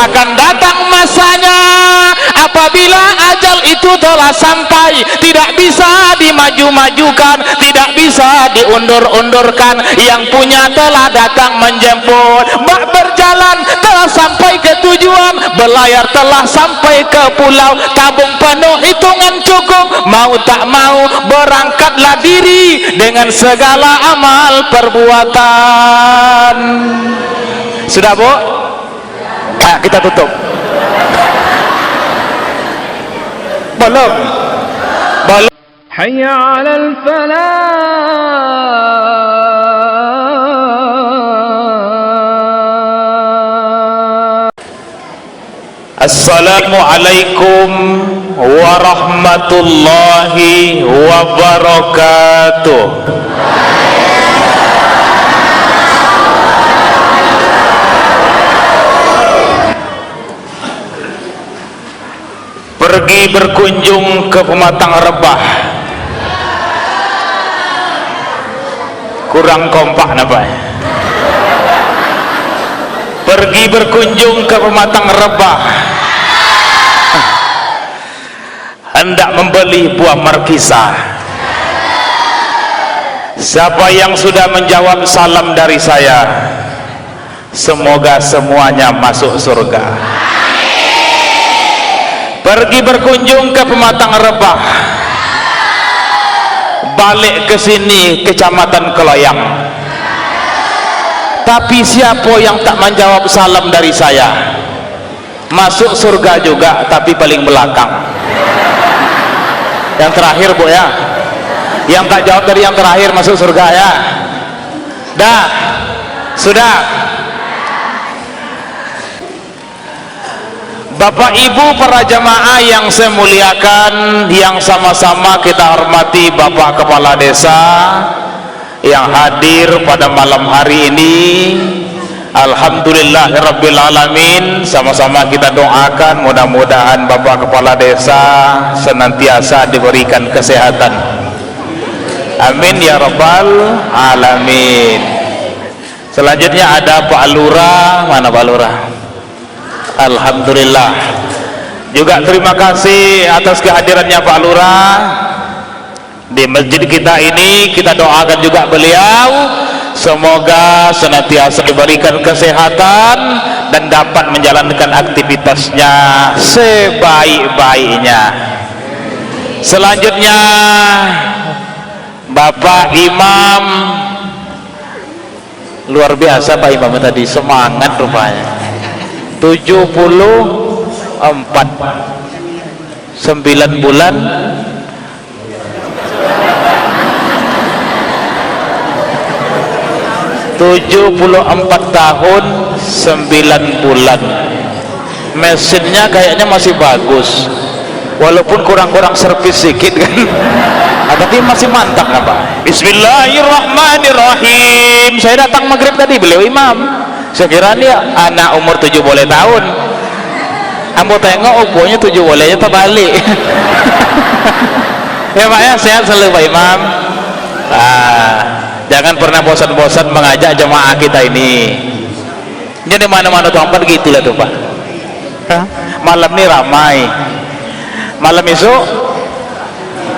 akan datang masanya apabila ajal itu telah sampai, tidak bisa dimaju-majukan, tidak bisa diundur-undurkan. Yang punya telah datang menjemput, bak berjalan telah sampai ke tujuan, berlayar telah sampai ke pulau, tabung penuh hitungan cukup, mau tak mau berangkatlah diri dengan segala amal perbuatan. Sudah Bu? Nah, kita tutup. Belum. Hayya 'alal falah. Assalamualaikum warahmatullahi wabarakatuh. Pergi berkunjung ke Pematang Rebah. Kurang kompak napa? Pergi berkunjung ke Pematang Rebah, hendak membeli buah markisa. Siapa yang sudah menjawab salam dari saya, semoga semuanya masuk surga. Pergi berkunjung ke Pematang Rebah, balik ke sini Kecamatan Keloyang. Tapi siapa yang tak menjawab salam dari saya, masuk surga juga tapi paling belakang. Yang terakhir Bu ya, yang tak jawab dari yang terakhir masuk surga ya. Dah, sudah. Bapak Ibu para jamaah yang saya muliakan, yang sama-sama kita hormati Bapak Kepala Desa yang hadir pada malam hari ini. Alhamdulillahirrabbilalamin. Sama-sama kita doakan mudah-mudahan Bapak Kepala Desa senantiasa diberikan kesehatan. Amin ya rabbal alamin. Selanjutnya ada Pak Lurah. Mana Pak Lurah? Alhamdulillah. Juga terima kasih atas kehadirannya Pak Lurah di masjid kita ini. Kita doakan juga beliau semoga senantiasa diberikan kesehatan dan dapat menjalankan aktivitasnya sebaik-baiknya. Selanjutnya Bapak Imam, luar biasa Pak Imam tadi, semangat rupanya. 74 9 bulan 74 tahun 9 bulan. Mesinnya kayaknya masih bagus walaupun kurang-kurang servis sedikit kan. Tapi masih mantap Pak. Bismillahirrahmanirrahim. Saya datang maghrib tadi, beliau imam. Saya kira dia anak umur 7 boleh tahun. Ambo tengok umurnya 7 bolehnya terbalik. Ya Pak ya, sehat selalu Pak Imam. Jangan pernah bosan-bosan mengajak jemaah kita ini. Jadi mana-mana tempat gitulah tuh Pak. Malam ini ramai, malam esok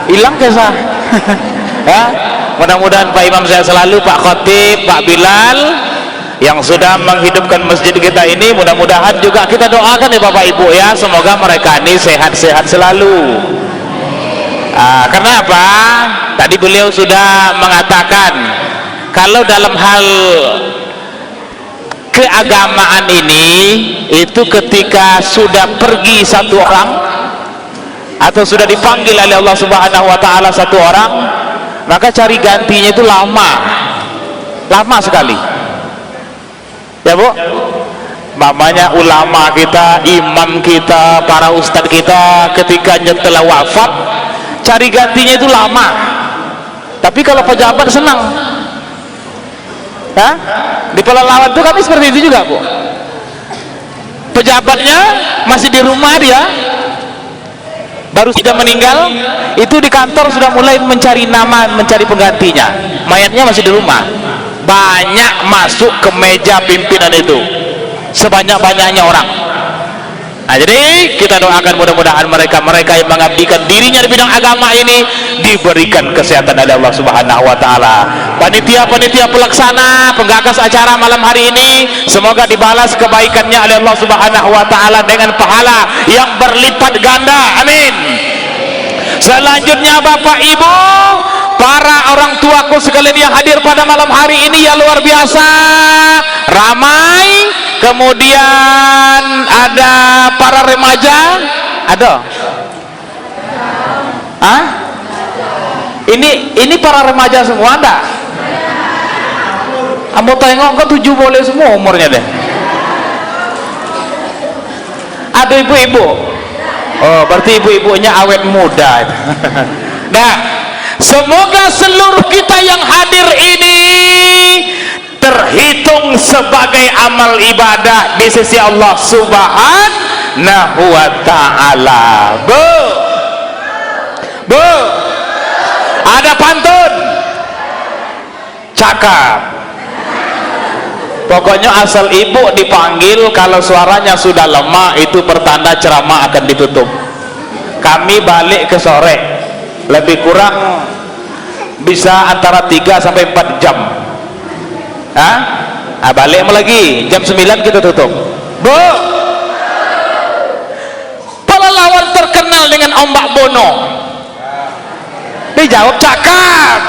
hilang kisah. Ya, mudah-mudahan Pak Imam saya selalu, Pak Khotib, Pak Bilal yang sudah menghidupkan masjid kita ini, mudah-mudahan juga kita doakan ya Bapak Ibu ya, semoga mereka ini sehat-sehat selalu. Karena apa? Tadi beliau sudah mengatakan kalau dalam hal keagamaan ini itu ketika sudah pergi satu orang atau sudah dipanggil oleh Allah Subhanahu wa taala satu orang, maka cari gantinya itu lama sekali. Ya Bu, mamanya ulama kita, imam kita, para ustadz kita ketika telah wafat, cari gantinya itu lama. Tapi kalau pejabat senang. Di Pelalawan itu kami seperti itu juga Bu. Pejabatnya masih di rumah dia, baru sudah meninggal, itu di kantor sudah mulai mencari nama, mencari penggantinya. Mayatnya masih di rumah. Banyak masuk ke meja pimpinan itu, sebanyak-banyaknya orang. Nah, jadi kita doakan mudah-mudahan mereka yang mengabdikan dirinya di bidang agama ini diberikan kesehatan oleh Allah Subhanahu wa taala. Panitia-panitia pelaksana, penggagas acara malam hari ini, semoga dibalas kebaikannya oleh Allah Subhanahu wa taala dengan pahala yang berlipat ganda. Amin. Selanjutnya Bapak Ibu, para orang tuaku sekalian yang hadir pada malam hari ini yang luar biasa ramai. Kemudian ada para remaja, ada. Hah? Ini para remaja semua ada. Kamu tengok ke 7 boleh semua umurnya deh. Ada ibu-ibu. Oh, berarti ibu-ibunya awet muda. Nah, semoga seluruh kita yang hadir ini terhitung sebagai amal ibadah di sisi Allah Subhanahu wa ta'ala. Bu, ada pantun cakap. Pokoknya asal ibu dipanggil, kalau suaranya sudah lemah itu pertanda ceramah akan ditutup. Kami balik ke sore, lebih kurang bisa antara 3 sampai 4 jam. Balik lagi jam 9 kita tutup. Bu, pahlawan terkenal dengan ombak bono, dijawab cakap.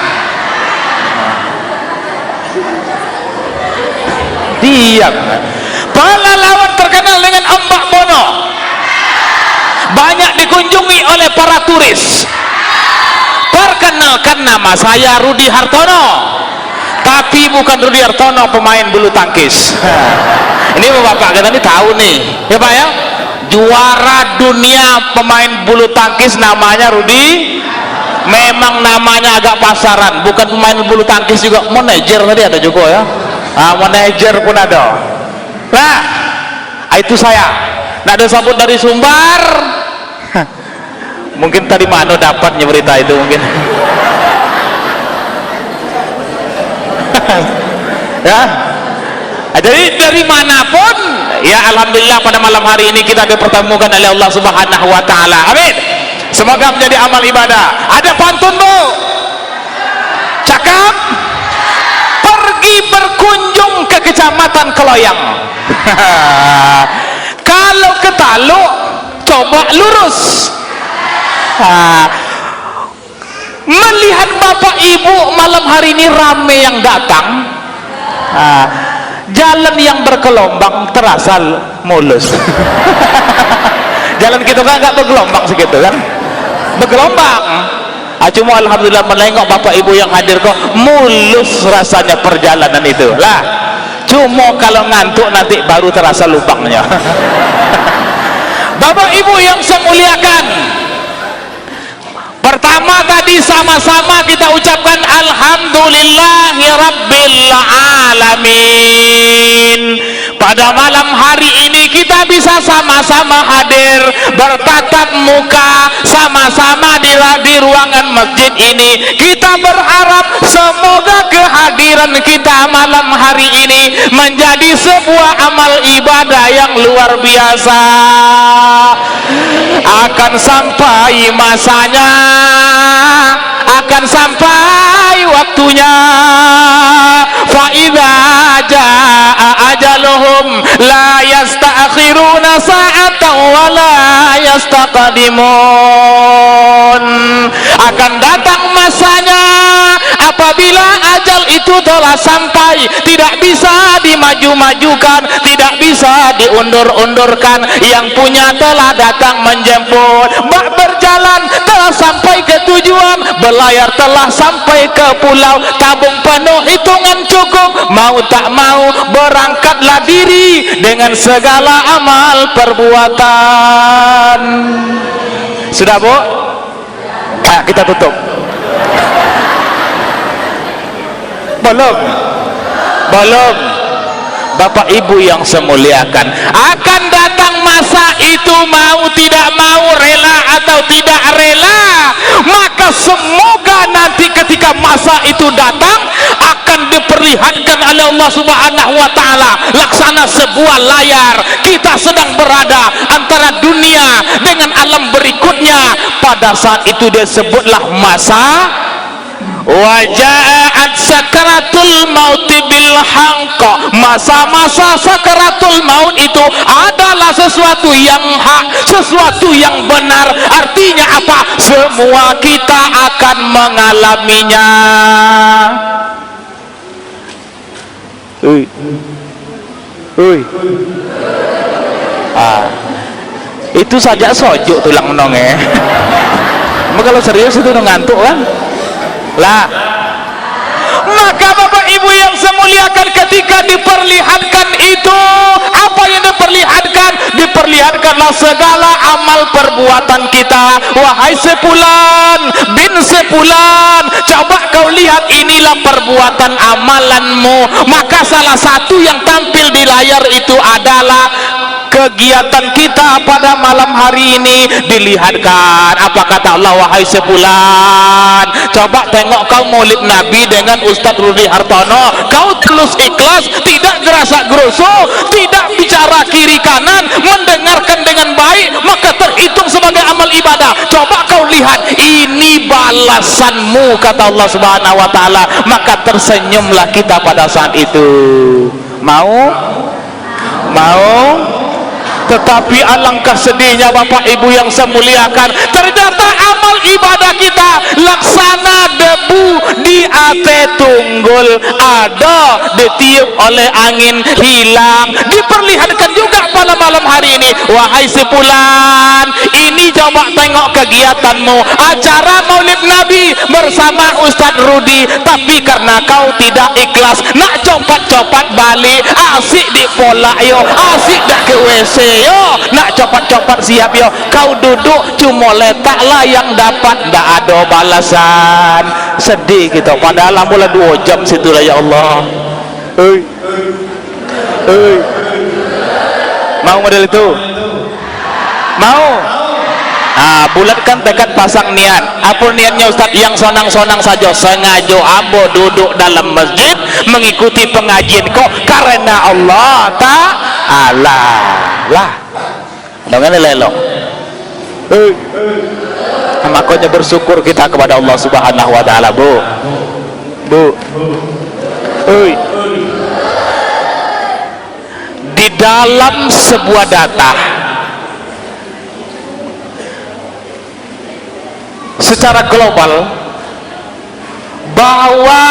Diam. Pahlawan terkenal dengan ombak bono banyak dikunjungi oleh para turis. Perkenalkan, nama saya Rudi Hartono, tapi bukan Rudi Hartono pemain bulu tangkis. Ini bapak kita ini tahu nih ya Pak ya, juara dunia pemain bulu tangkis namanya Rudi. Memang namanya agak pasaran, bukan pemain bulu tangkis juga, manajer tadi ada juga ya. Manajer pun ada. Nah, itu saya. Nah, ada sambut dari Sumbar. Mungkin tadi Mano dapatnya berita itu mungkin. Ya, jadi dari manapun ya, alhamdulillah pada malam hari ini kita dipertemukan oleh Allah Subhanahu wa taala. Amin. Semoga menjadi amal ibadah. Ada pantun Bu, cakap. Pergi berkunjung ke kecamatan Keloyang. Kalau ke Taluk coba lurus. Melihat Bapak Ibu malam hari ini rame yang datang, jalan yang bergelombang terasa mulus. Jalan gitu kan nggak bergelombang segitu kan, bergelombang. Cuma alhamdulillah menengok Bapak Ibu yang hadir kok mulus rasanya perjalanan itu lah. Cuma kalau ngantuk nanti baru terasa lubangnya. Bapak Ibu yang saya muliakan, pertama tadi sama-sama kita ucapkan alhamdulillahi rabbil alamin. Pada malam hari ini kita bisa sama-sama hadir bertatap muka sama-sama di ruangan masjid ini. Kita berharap semoga kehadiran kita malam hari ini menjadi sebuah amal ibadah yang luar biasa. Akan sampai masanya, akan sampai waktunya. Fa idza jaa ajaluhum la yasta'khiruna sa'atan wa la yastaqdimun. Akan datang masanya apabila ajal itu telah sampai, tidak bisa dimaju-majukan, tidak bisa diundur-undurkan. Yang punya telah datang menjemput, bak berjalan telah sampai ke tujuan, berlayar telah sampai ke pulau, tabung penuh hitungan cukup, mau tak mau berangkatlah diri dengan segala amal perbuatan. Sudah Bu? Nah, kita tutup. Belum. Bapak Ibu yang saya muliakan, akan datang masa itu mau tidak mau, rela atau tidak rela, maka semoga nanti ketika masa itu datang akan diperlihatkan oleh Allah Subhanahu wa taala laksana sebuah layar. Kita sedang berada antara alam berikutnya. Pada saat itu dia sebutlah masa waja'at sakaratul mauti bil haqq. Masa-masa sakaratul maut itu adalah sesuatu yang hak, sesuatu yang benar. Artinya apa? Semua kita akan mengalaminya. Itu saja sojuk tulang menongnya. Kalau serius itu udah ngantuk kan lah. Maka Bapak Ibu yang saya muliakan, ketika diperlihatkan itu, apa yang diperlihatkan? Diperlihatkanlah segala amal perbuatan kita. Wahai sepulan bin sepulan, coba kau lihat, inilah perbuatan amalanmu. Maka salah satu yang tampil di layar itu adalah kegiatan kita pada malam hari ini. Dilihatkan apa kata Allah, wahai sepulan, coba tengok kau maulid Nabi dengan Ustadz Rudi Hartono, kau tulus ikhlas, tidak gerasa gerusu, tidak bicara kiri kanan, mendengarkan dengan baik, maka terhitung sebagai amal ibadah. Coba kau lihat, ini balasanmu kata Allah Subhanahu wa taala. Maka tersenyumlah kita pada saat itu. Mau? Tetapi alangkah sedihnya Bapak Ibu yang saya muliakan, ternyata amal ibadah kita laksana debu di ate tunggul, ada ditiup oleh angin hilang. Diperlihatkan juga pada malam hari ini, wahai sepulan, ini coba tengok kegiatanmu, acara maulid Nabi bersama Ustadz Rudi, tapi karena kau tidak ikhlas, nak copat-copat balik, asik di pola yo, asik dak ke WC yo, nak copat-copat siap yo, kau duduk cuma letaklah yang dapat, ndak ada balasan. Sedih kita, padahal mulai 2 jam situlah ya Allah. Mau model itu? Mau? Bulatkan tekad, pasang niat. Apa niatnya Ustaz? Yang sonang-sonang saja, sengaja ambo duduk dalam masjid mengikuti pengajian kok karena Allah Ta'ala lah. Dengan lelok. Makanya bersyukur kita kepada Allah Subhanahu wa taala, Bu. Di dalam sebuah data secara global bahwa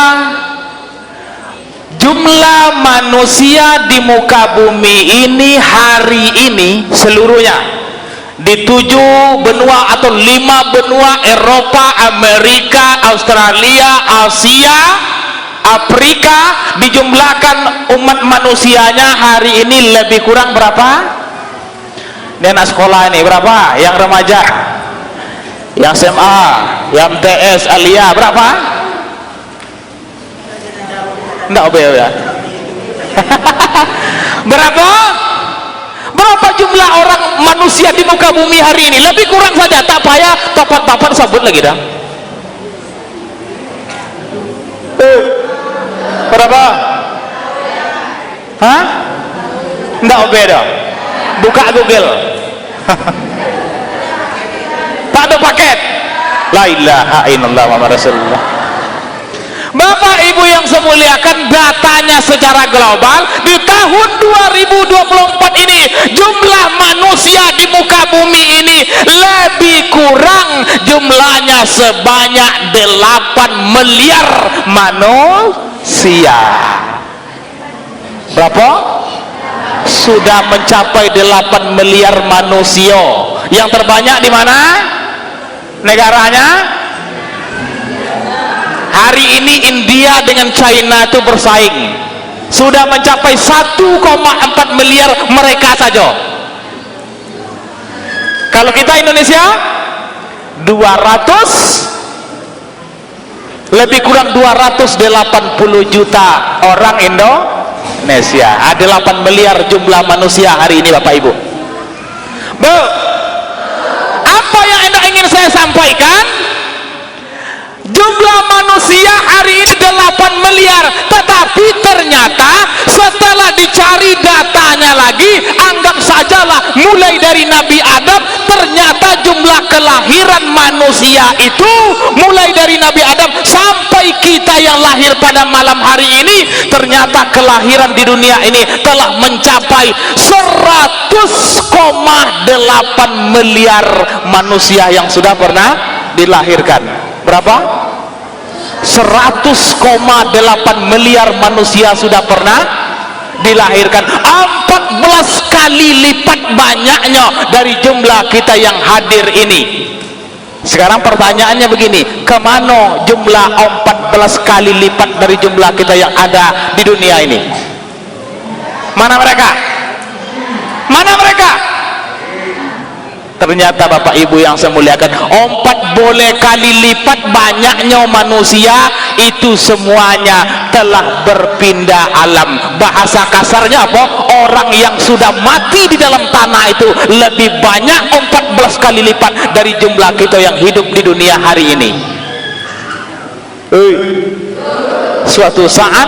jumlah manusia di muka bumi ini hari ini seluruhnya di 7 benua atau 5 benua, Eropa, Amerika, Australia, Asia, Afrika, dijumlahkan umat manusianya hari ini lebih kurang berapa? Ini anak sekolah ini berapa? Yang remaja, yang SMA, yang TS, Alia berapa? Enggak ya. Berapa jumlah orang manusia di muka bumi hari ini? Lebih kurang saja, tak payah topat-topat sebut lagi dah. Berapa? Hah? Enggak beda. Buka Google. Tak ada paket. La ilaha illallah Muhammad Rasulullah. Bapak Ibu yang saya muliakan, datanya secara global di tahun 2024 ini jumlah manusia di muka bumi ini lebih kurang jumlahnya sebanyak 8 miliar manusia. Berapa? Sudah mencapai 8 miliar manusia. Yang terbanyak di mana? Negaranya? Hari ini India dengan China itu bersaing, sudah mencapai 1,4 miliar mereka saja. Kalau kita Indonesia 200, lebih kurang 280 juta orang Indonesia. Ada 8 miliar jumlah manusia hari ini Bapak Ibu. Bu, apa yang Anda ingin saya sampaikan? Jumlah manusia hari ini 8 miliar, tetapi ternyata setelah dicari datanya lagi, anggap sajalah mulai dari Nabi Adam, ternyata jumlah jumlah kelahiran manusia itu mulai dari Nabi Adam sampai kita yang lahir pada malam hari ini, ternyata kelahiran di dunia ini telah mencapai 100,8 miliar manusia yang sudah pernah dilahirkan. Berapa? 100,8 miliar manusia sudah pernah dilahirkan, 14 kali lipat banyaknya dari jumlah kita yang hadir ini. Sekarang pertanyaannya begini, kemana jumlah 14 kali lipat dari jumlah kita yang ada di dunia ini? Mana mereka? Mana mereka? Ternyata Bapak Ibu yang saya muliakan, 4 boleh kali lipat banyaknya manusia itu semuanya telah berpindah alam. Bahasa kasarnya apa? Orang yang sudah mati di dalam tanah itu lebih banyak 14 kali lipat dari jumlah kita yang hidup di dunia hari ini. Suatu saat,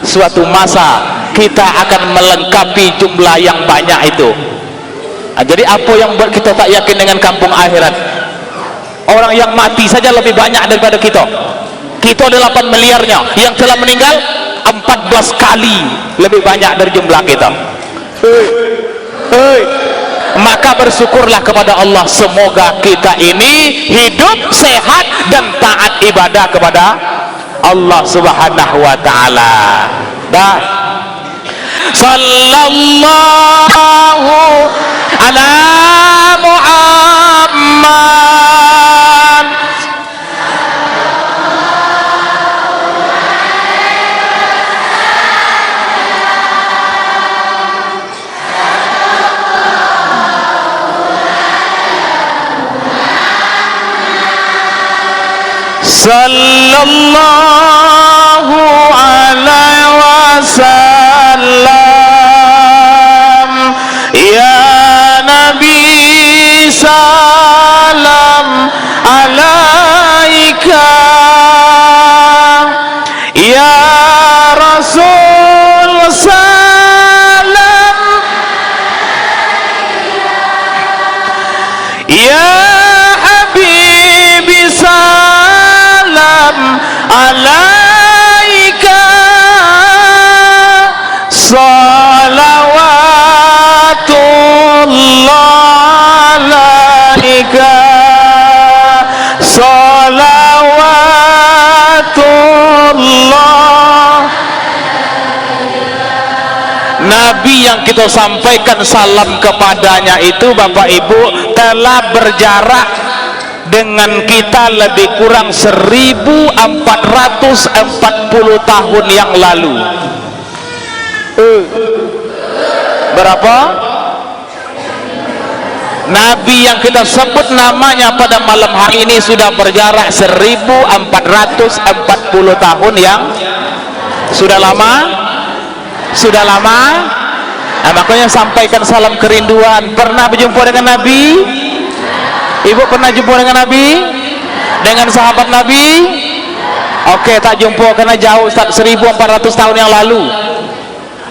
suatu masa kita akan melengkapi jumlah yang banyak itu. Nah, jadi apa yang buat kita tak yakin dengan kampung akhirat? Orang yang mati saja lebih banyak daripada kita. Kita ada 8 miliarnya, yang telah meninggal 14 kali lebih banyak dari jumlah kita. Maka bersyukurlah kepada Allah, semoga kita ini hidup sehat dan taat ibadah kepada Allah Subhanahu wa taala. Dah. Sallallahu ala Muhammad. Sallallahu alaihi wasallam. Ya Nabi salam alaika, ya Rasul salam, ya Habibi salam alaika, salawatullah alaika, salawatullah. Nabi yang kita sampaikan salam kepadanya itu Bapak Ibu telah berjarak dengan kita lebih kurang 1440 tahun yang lalu. Berapa? Nabi yang kita sebut namanya pada malam hari ini sudah berjarak 1440 tahun yang sudah lama. Sudah lama. Nah, makanya sampaikan salam kerinduan. Pernah berjumpa dengan Nabi? Ibu pernah jumpa dengan Nabi? Dengan sahabat Nabi? Oke, tak jumpa karena jauh, 1400 tahun yang lalu.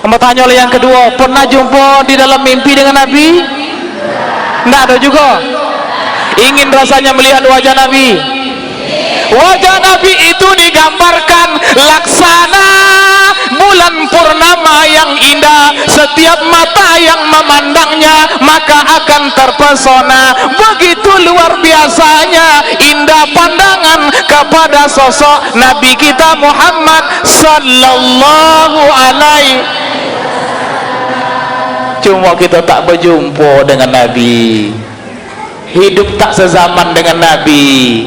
Mau tanya oleh yang kedua, pernah jumpa di dalam mimpi dengan Nabi? Tidak ada juga. Ingin rasanya melihat wajah Nabi. Wajah Nabi itu digambarkan laksana bulan purnama yang indah. Setiap mata yang memandangnya maka akan terpesona. Begitu luar biasanya indah pandangan kepada sosok Nabi kita Muhammad sallallahu alaihi. Cuma kita tak berjumpa dengan Nabi, hidup tak sezaman dengan Nabi.